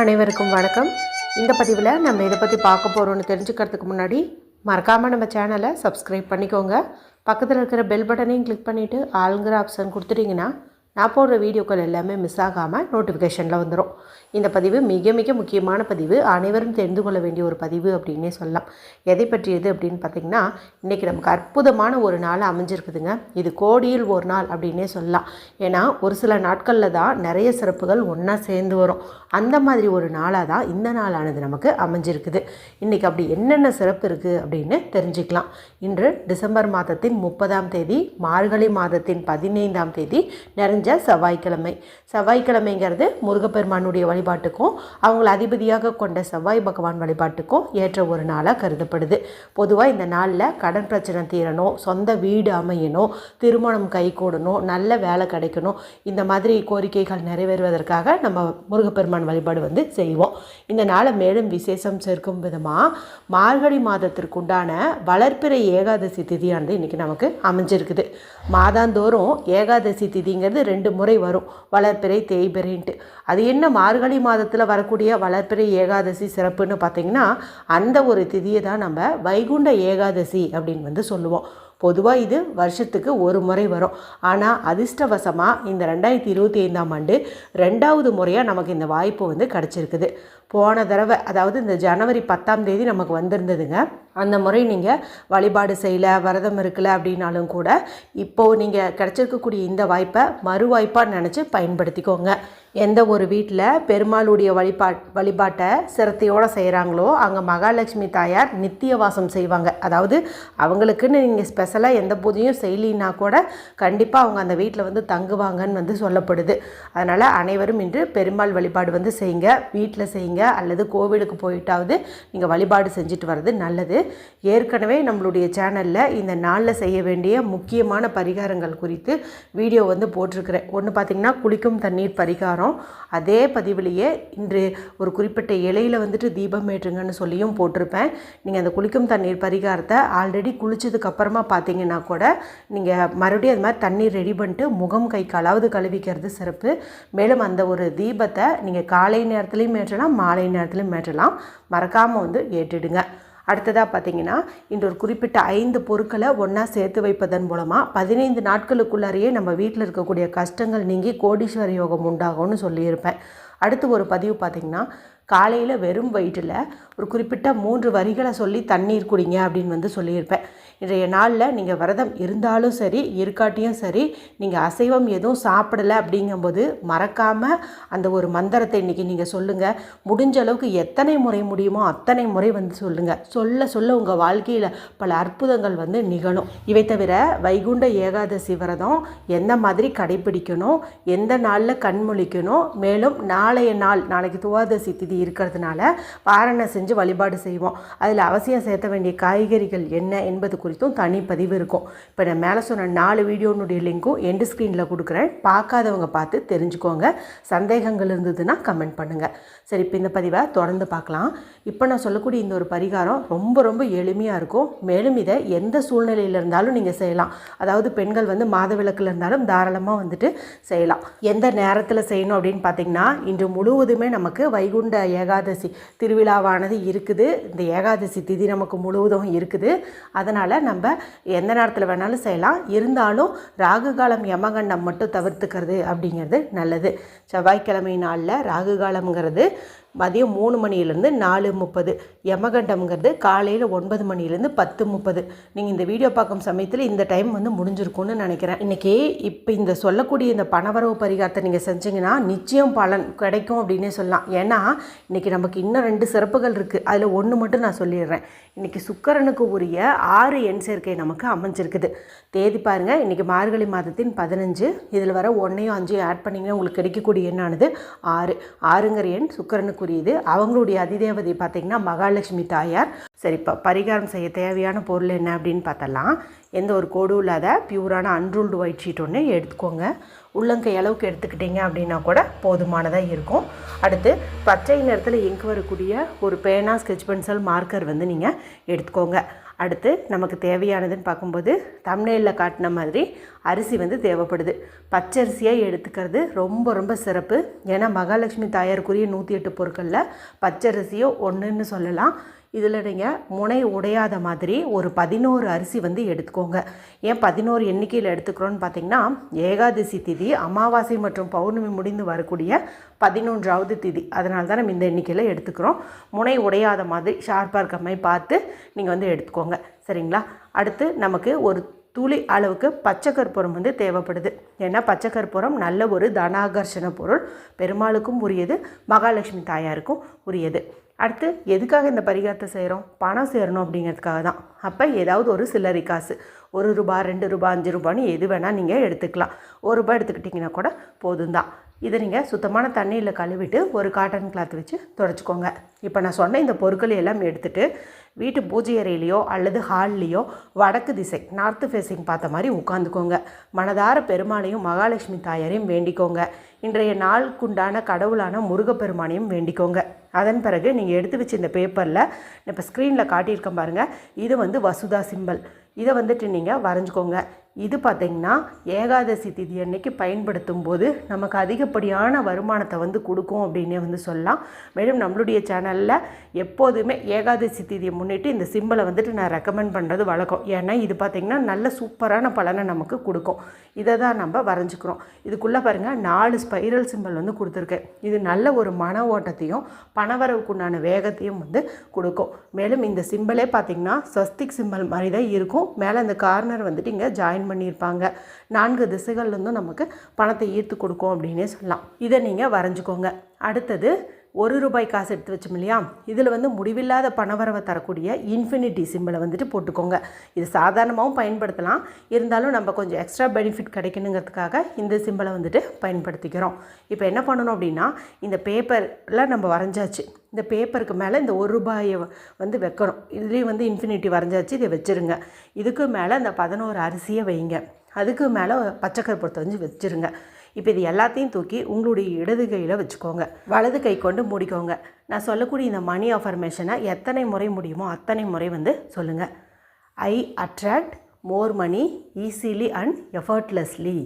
அனைவருக்கும் வணக்கம். இந்த பதிவில் நம்ம இதை பற்றி பார்க்க போகிறோன்னு தெரிஞ்சுக்கிறதுக்கு முன்னாடி மறக்காமல் நம்ம சேனலை சப்ஸ்கிரைப் பண்ணிக்கோங்க. பக்கத்தில் இருக்கிற பெல் பட்டனையும் கிளிக் பண்ணிவிட்டு ஆளுங்கிற ஆப்ஷன் கொடுத்துட்டிங்கன்னா நான் போடுற வீடியோக்கள் எல்லாமே மிஸ் ஆகாமல் நோட்டிஃபிகேஷனில் வந்துடும். இந்த பதிவு மிக மிக முக்கியமான பதிவு, அனைவரும் தெரிந்து கொள்ள வேண்டிய ஒரு பதிவு அப்படின்னே சொல்லலாம். எதை பற்றியது அப்படின்னு பார்த்திங்கன்னா, இன்றைக்கி நமக்கு அற்புதமான ஒரு நாள் அமைஞ்சிருக்குதுங்க. இது கோடியில் ஒரு நாள் அப்படின்னே சொல்லலாம். ஏன்னா ஒரு சில நாட்களில் தான் நிறைய சிறப்புகள் ஒன்றா சேர்ந்து வரும். அந்த மாதிரி ஒரு நாளாக தான் இந்த நாளானது நமக்கு அமைஞ்சிருக்குது. இன்றைக்கி அப்படி என்னென்ன சிறப்பு இருக்குது அப்படின்னு தெரிஞ்சுக்கலாம். இன்று டிசம்பர் மாதத்தின் 30ஆம் தேதி, மார்கழி மாதத்தின் 15ஆம் தேதி, நிறைஞ்ச செவ்வாய்க்கிழமை. செவ்வாய்க்கிழமைங்கிறது முருகப்பெருமானுடைய வழிபாட்டுக்கும் அவங்களை அதிபதியாக கொண்ட செவ்வாய் பகவான் வழிபாட்டுக்கும் ஏற்ற ஒரு நாளாக கருதப்படுது. பொதுவாக இந்த நாளில் கடன் பிரச்சனை தீரணும், சொந்த வீடு அமையணும், திருமணம் கைகூடணும், நல்ல வேலை கிடைக்கணும், இந்த மாதிரி கோரிக்கைகள் நிறைவேறுவதற்காக நம்ம முருகப்பெருமான் வழிபாடு செய்வோம். இந்த நாளை மேலும் விசேஷம் சேர்க்கும் விதமாக மார்கழி மாதத்திற்குண்டான வளர்ப்பிறை ஏகாதசி திதியானது இன்றைக்கி நமக்கு அமைஞ்சிருக்குது. மாதாந்தோறும் ஏகாதசி திதிங்கிறது 2 முறை வரும், வளர்ப்பிறை தேய்பிறைன்ட்டு. அது என்ன மார்கழி மாதத்தில் வரக்கூடிய வளர்ப்பிறை ஏகாதசி சிறப்புன்னு பார்த்திங்கன்னா, அந்த ஒரு திதியை தான் நம்ம வைகுண்ட ஏகாதசி அப்படின்னு சொல்லுவோம். பொதுவாக இது வருஷத்துக்கு ஒரு முறை வரும். ஆனால் அதிர்ஷ்டவசமாக இந்த 2025ஆம் ஆண்டு 2வது முறையாக நமக்கு இந்த வாய்ப்பு கிடச்சிருக்குது. போன தடவை, அதாவது இந்த ஜனவரி 10ஆம் தேதி நமக்கு வந்திருந்ததுங்க. அந்த முறை நீங்கள் வழிபாடு செய்யலை, விரதம் இருக்கலை அப்படின்னாலும் கூட இப்போது நீங்கள் கிடச்சிருக்கக்கூடிய இந்த வாய்ப்பை மறுவாய்ப்பாக நினச்சி பயன்படுத்திக்கோங்க. எந்த ஒரு வீட்டில் பெருமாளுடைய வழிபாட்டை சிரத்தையோடு செய்கிறாங்களோ அங்கே மகாலட்சுமி தாயார் நித்திய வாசம் செய்வாங்க. அதாவது அவங்களுக்குன்னு நீங்கள் ஸ்பெஷலாக எந்த பூஜையும் செய்யலின்னா கூட கண்டிப்பாக அவங்க அந்த வீட்டில் தங்குவாங்கன்னு சொல்லப்படுது. அதனால் அனைவரும் இன்று பெருமாள் வழிபாடு செய்யுங்க. வீட்டில் செய்யுங்க அல்லது கோவிலுக்கு போயிட்டாவது நீங்கள் வழிபாடு செஞ்சுட்டு வர்றது நல்லது. ஏற்கனவே நம்மளுடைய சேனலில் இந்த நாளில் செய்ய வேண்டிய முக்கியமான பரிகாரங்கள் குறித்து வீடியோ போட்டிருக்கிறேன். ஒன்று பார்த்திங்கன்னா குளிக்கும் தண்ணீர் பரிகாரம். அதே பதிவிலேயே இன்று ஒரு குறிப்பிட்ட இலையில் தீபம் ஏற்றுங்கன்னு சொல்லியும் போட்டிருப்பேன். நீங்கள் அந்த குளிக்கும் தண்ணீர் பரிகாரத்தை ஆல்ரெடி குளிச்சதுக்கு அப்புறமா பார்த்தீங்கன்னா கூட நீங்கள் மறுபடியும் அது மாதிரி தண்ணீர் ரெடி பண்ணிட்டு முகம் கை காலாவது கழுவிக்கிறது சிறப்பு. மேலும் அந்த ஒரு தீபத்தை நீங்கள் காலை நேரத்துலையும் ஏற்றலாம், மாலை நேரத்துலையும் ஏற்றலாம். மறக்காமல் ஏற்றிடுங்க. அடுத்ததாக பார்த்திங்கன்னா, இன்று ஒரு குறிப்பிட்ட 5 பொருட்களை ஒன்றா சேர்த்து வைப்பதன் மூலமாக 15 நாட்களுக்குள்ளாரையே நம்ம வீட்டில் இருக்கக்கூடிய கஷ்டங்கள் நீங்கி கோடீஸ்வர யோகம் உண்டாகும்னு சொல்லியிருப்பேன். அடுத்து ஒரு பதிவு பார்த்திங்கன்னா, காலையில் வெறும் வயிற்றில் ஒரு குறிப்பிட்ட 3 வரிகளை சொல்லி தண்ணீர் குடிங்க அப்படின்னு சொல்லியிருப்பேன். இன்றைய நாளில் நீங்கள் விரதம் இருந்தாலும் சரி இருக்காட்டியும் சரி, நீங்கள் அசைவம் எதுவும் சாப்பிடலை அப்படிங்கும்போது மறக்காமல் அந்த ஒரு மந்திரத்தை இன்றைக்கி நீங்கள் சொல்லுங்கள். முடிஞ்ச அளவுக்கு எத்தனை முறை முடியுமோ அத்தனை முறை சொல்லுங்கள். சொல்ல சொல்ல உங்கள் வாழ்க்கையில் பல அற்புதங்கள் நிகழும். இவை தவிர வைகுண்ட ஏகாதசி விரதம் எந்த மாதிரி கடைபிடிக்கணும், எந்த நாளில் கண்மொழிக்கணும், மேலும் நாளைக்கு துவாதசி திதி இருக்கிறதுனால பாரணை செஞ்சு வழிபாடு செய்வோம். அதில் அவசியம் சேர்த்த வேண்டிய காய்கறிகள் என்ன என்பது குறித்தும் தனிப்பதிவு இருக்கும். இப்போ நான் மேலே சொன்ன 4 வீடியோனுடைய லிங்க்கும் எண்டு ஸ்க்ரீனில் கொடுக்குறேன். பார்க்காதவங்க பார்த்து தெரிஞ்சுக்கோங்க. சந்தேகங்கள் இருந்ததுன்னா கமெண்ட் பண்ணுங்கள். சரி, இப்போ இந்த பதிவை தொடர்ந்து பார்க்கலாம். இப்போ நான் சொல்லக்கூடிய இந்த ஒரு பரிகாரம் ரொம்ப ரொம்ப எளிமையாக இருக்கும். மேலும் இதை எந்த சூழ்நிலையில் இருந்தாலும் நீங்கள் செய்யலாம். அதாவது பெண்கள் மாதவிலக்கில் இருந்தாலும் தாராளமாக செய்யலாம். எந்த நேரத்தில் செய்யணும் அப்படின்னு பார்த்தீங்கன்னா, இன்று முழுவதுமே நமக்கு வைகுண்ட ஏகாதசி திருவிழாவானது இருக்குது. இந்த ஏகாதசி திதி நமக்கு முழுவதும் இருக்குது. அதனால் நம்ம எந்த நேரத்தில் வேணாலும் செய்யலாம். இருந்தாலும் ராகு காலம் யமகண்டம் மட்டும் தவிர்த்துக்கிறது அப்படிங்கிறது நல்லது. செவ்வாய்க்கிழமை நாளில் ராகு காலம்ங்கிறது மதியம் 3 மணிலேருந்து 4:30, யமகண்டம்ங்கிறது காலையில் 9 மணிலேருந்து 10:30. நீங்கள் இந்த வீடியோ பார்க்கும் சமயத்தில் இந்த டைம் முடிஞ்சிருக்கும்னு நினைக்கிறேன். இன்றைக்கி இப்போ இந்த சொல்லக்கூடிய இந்த பணவரவு பரிகாரத்தை நீங்கள் செஞ்சிங்கன்னா நிச்சயம் பலன் கிடைக்கும் அப்படின்னே சொல்லலாம். ஏன்னா இன்றைக்கி நமக்கு இன்னும் 2 சிறப்புகள் இருக்குது. அதில் ஒன்று மட்டும் நான் சொல்லிடுறேன். இன்றைக்கி சுக்கிரனுக்கு உரிய 6 எண் சேர்க்கை நமக்கு அமைஞ்சிருக்குது. தேதி பாருங்கள், இன்றைக்கி மார்கழி மாதத்தின் 15. இதில் வர 1ஐயும் 5ஐயும் ஆட் பண்ணிங்கன்னா உங்களுக்கு கிடைக்கக்கூடிய எண்ணானது 6. 6ங்கிற எண் சுக்கிரனுக்கு புரியுது. அவங்களுடைய அதிதேவதை பார்த்திங்கன்னா மகாலட்சுமி தாயார். சரி, இப்போ பரிகாரம் செய்ய தேவையான பொருள் என்ன அப்படின்னு பார்த்தலாம். எந்த ஒரு கோடும் இல்லாத பியூரான அன்ரூல்டு ஒயிட் ஷீட் ஒன்று எடுத்துக்கோங்க. உள்ளங்கை அளவுக்கு எடுத்துக்கிட்டிங்க அப்படின்னா கூட போதுமானதாக இருக்கும். அடுத்து பச்சை நிறத்தில் இங்க் வரக்கூடிய ஒரு பேனா, ஸ்கெட்ச் பென்சில், மார்க்கர் நீங்கள் எடுத்துக்கோங்க. அடுத்து நமக்கு தேவையானதுன்னு பார்க்கும்போது தம்ப்நெயிலில் காட்டின மாதிரி அரிசி வந்து தேவைப்படுது. பச்சரிசியாக எடுத்துக்கிறது ரொம்ப ரொம்ப சிறப்பு. ஏன்னா மகாலட்சுமி தாயாருக்குரிய 108 பொருட்களில் பச்சரிசியோ ஒன்றுன்னு சொல்லலாம். இதில் நீங்கள் முனை உடையாத மாதிரி ஒரு 11 அரிசி வந்து எடுத்துக்கோங்க. ஏன் 11 எண்ணிக்கையில் எடுத்துக்கிறோன்னு பார்த்தீங்கன்னா, ஏகாதசி திதி அமாவாசை மற்றும் பௌர்ணமி முடிந்து வரக்கூடிய 11வது திதி. அதனால தான் நம்ம இந்த எண்ணிக்கையில் எடுத்துக்கிறோம். முனை உடையாத மாதிரி ஷார்ப்பாக இருக்க மாதிரி பார்த்து நீங்கள் வந்து எடுத்துக்கோங்க. சரிங்களா? அடுத்து நமக்கு ஒரு துளி அளவுக்கு பச்சை கற்பூரம் வந்து தேவைப்படுது. ஏன்னா பச்சை கற்பூரம் நல்ல ஒரு தனாகர்ஷண பொருள். பெருமாளுக்கும் உரியது, மகாலட்சுமி தாயாருக்கும் உரியது. அடுத்து எதுக்காக இந்த பரிகாரத்தை செய்கிறோம்? பணம் சேரணும் அப்படிங்கிறதுக்காக தான். அப்போ ஏதாவது ஒரு சில்லறை காசு, 1 ரூபா 2 ரூபா 5 ரூபான்னு எது வேணால் நீங்கள் எடுத்துக்கலாம். 1 ரூபா எடுத்துக்கிட்டிங்கன்னா கூட போதும் தான். இதை நீங்கள் சுத்தமான தண்ணியில் கழுவிட்டு ஒரு காட்டன் கிளாத் வச்சு துடைச்சிக்கோங்க. இப்போ நான் சொன்ன இந்த பொருட்கள் எல்லாம் எடுத்துகிட்டு வீட்டு பூஜை அறையிலையோ அல்லது ஹால்லையோ வடக்கு திசை நார்த்து ஃபேஸிங் பார்த்த மாதிரி உட்காந்துக்கோங்க. மனதார பெருமாளையும் மகாலட்சுமி தாயாரையும் வேண்டிக்கோங்க. இன்றைய நாளுக்குண்டான கடவுளான முருகப்பெருமானையும் வேண்டிக்கோங்க. அதன் பிறகு நீங்கள் எடுத்து வச்சு இந்த பேப்பரில் இப்போ ஸ்க்ரீனில் காட்டியிருக்கேன் பாருங்கள், இது வந்து வசுதா சிம்பல். இதை வந்துட்டு நீங்கள் வரைஞ்சிக்கோங்க. இது பார்த்திங்கன்னா ஏகாதசி திதி அன்னைக்கு பயன்படுத்தும் போது நமக்கு அதிகப்படியான வருமானத்தை வந்து கொடுக்கும் அப்படின்னே வந்து சொல்லலாம். மேலும் நம்மளுடைய சேனலில் எப்போதுமே ஏகாதசி திதியை முன்னிட்டு இந்த சிம்பலை வந்துட்டு நான் ரெக்கமெண்ட் பண்ணுறது வழக்கம். ஏன்னா இது பார்த்திங்கன்னா நல்ல சூப்பரான பலனை நமக்கு கொடுக்கும். இதை தான் நம்ம வரைஞ்சிக்கிறோம். இதுக்குள்ளே பாருங்கள் 4 ஸ்பைரல் சிம்பல் வந்து கொடுத்துருக்கேன். இது நல்ல ஒரு மன ஓட்டத்தையும் பணவரவுக்குண்டான வேகத்தையும் வந்து கொடுக்கும். மேலும் இந்த சிம்பலே பார்த்திங்கன்னா ஸ்வஸ்திக் சிம்பல் மாதிரி தான் இருக்கும். மேலே அந்த கார்னர் வந்துட்டு இங்கே ஜாயின் பண்ணியிருப்பாங்க. 4 திசைகள்லேருந்தும் நமக்கு பணத்தை ஈர்த்து கொடுக்கும் அப்படின்னே சொல்லலாம். இதை நீங்கள் வரைஞ்சிக்கோங்க. அடுத்தது 1 ரூபாய் காசு எடுத்து வச்சோம் இல்லையா, இதில் வந்து முடிவில்லாத பணவரவை தரக்கூடிய இன்ஃபினிட்டி சிம்பிளை வந்துட்டு போட்டுக்கோங்க. இது சாதாரணமாகவும் பயன்படுத்தலாம். இருந்தாலும் நம்ம கொஞ்சம் எக்ஸ்ட்ரா பெனிஃபிட் கிடைக்கணுங்கிறதுக்காக இந்த சிம்பிளை வந்துட்டு பயன்படுத்திக்கிறோம். இப்போ என்ன பண்ணணும் அப்படின்னா, இந்த பேப்பரில் நம்ம வரைஞ்சாச்சு. இந்த பேப்பருக்கு மேலே இந்த 1 ரூபாயை வந்து வைக்கணும். இதுலேயும் வந்து இன்ஃபினிட்டி வரைஞ்சாச்சு, இதை வச்சுருங்க. இதுக்கு மேலே இந்த 11 அரிசியை வைங்க. அதுக்கு மேலே பச்சை கற்பூரத்தை வந்து வச்சுருங்க. இப்போ இது எல்லாத்தையும் தூக்கி உங்களுடைய இடது கையில் வச்சுக்கோங்க. வலது கை கொண்டு மூடிக்கோங்க. நான் சொல்லக்கூடிய இந்த மணி அஃபர்மேஷனை எத்தனை முறை முடியுமோ அத்தனை முறை வந்து சொல்லுங்கள். I attract more money easily and effortlessly.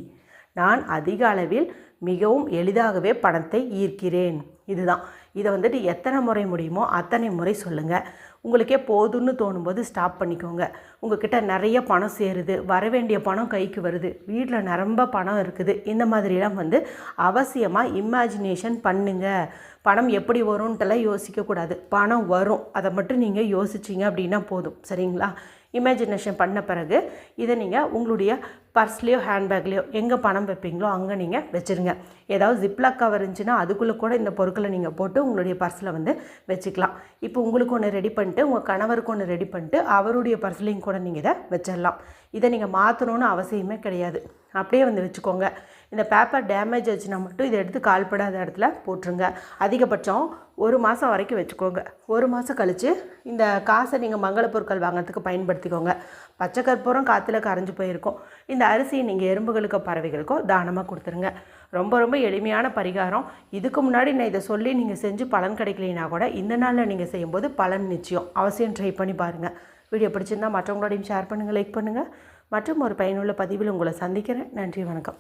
நான் அதிக அளவில் மிகவும் எளிதாகவே பணத்தை ஈர்க்கிறேன். இதுதான். இதை வந்துட்டு எத்தனை முறை முடியுமோ அத்தனை முறை சொல்லுங்கள். உங்களுக்கே போதும்னு தோணும்போது ஸ்டாப் பண்ணிக்கோங்க. உங்கள்கிட்ட நிறைய பணம் சேருது, வர வேண்டிய பணம் கைக்கு வருது, வீட்டில் நிரம்ப பணம் இருக்குது, இந்த மாதிரிலாம் வந்து அவசியமாக இமேஜினேஷன் பண்ணுங்கள். பணம் எப்படி வரும்ன்ட்டெல்லாம் யோசிக்கக்கூடாது. பணம் வரும், அதை மட்டும் நீங்கள் யோசிச்சிங்க அப்படின்னா போதும். சரிங்களா? இமேஜினேஷன் பண்ண பிறகு இதை நீங்கள் உங்களுடைய பர்ஸ்லேயோ ஹேண்ட்பேக்லேயோ எங்கே பணம் வைப்பீங்களோ அங்கே நீங்கள் வச்சுருங்க. ஏதாவது ஜிப்லாக் கவர் இருந்துச்சுன்னா அதுக்குள்ளே கூட இந்த பொருட்களை நீங்கள் போட்டு உங்களுடைய பர்ஸில் வந்து வச்சுக்கலாம். இப்போ உங்களுக்கு ஒன்று ரெடி பண்ணிட்டு உங்கள் கணவருக்கு ஒன்று ரெடி பண்ணிட்டு அவருடைய பர்ஸ்லேயும் கூட நீங்கள் இதை வச்சிடலாம். இதை நீங்கள் மாற்றணுன்னு அவசியமே கிடையாது. அப்படியே வந்து வச்சுக்கோங்க. இந்த பேப்பர் டேமேஜ் ஆச்சுன்னா மட்டும் இதை எடுத்து கால்படாத இடத்துல போட்டுருங்க. அதிகபட்சம் 1 மாதம் வரைக்கும் வச்சுக்கோங்க. 1 மாதம் கழித்து இந்த காசை நீங்கள் மங்கள பொருட்கள் வாங்கிறதுக்கு பயன்படுத்திக்கோங்க. பச்சை கற்பூரம் காற்றுல கரைஞ்சி போயிருக்கும். இந்த அரிசியை நீங்கள் எறும்புகளுக்கோ பறவைகளுக்கோ தானமாக கொடுத்துருங்க. ரொம்ப ரொம்ப எளிமையான பரிகாரம். இதுக்கு முன்னாடி நான் இதை சொல்லி நீங்கள் செஞ்சு பலன் கிடைக்கலைன்னா கூட இந்த நாளில் நீங்கள் செய்யும்போது பலன் நிச்சயம். அவசியம் ட்ரை பண்ணி பாருங்கள். வீடியோ பிடிச்சிருந்தால் மற்றவங்களோடையும் ஷேர் பண்ணுங்கள், லைக் பண்ணுங்கள். மற்றும் ஒரு பயனுள்ள பதிவில் உங்களை சந்திக்கிறேன். நன்றி, வணக்கம்.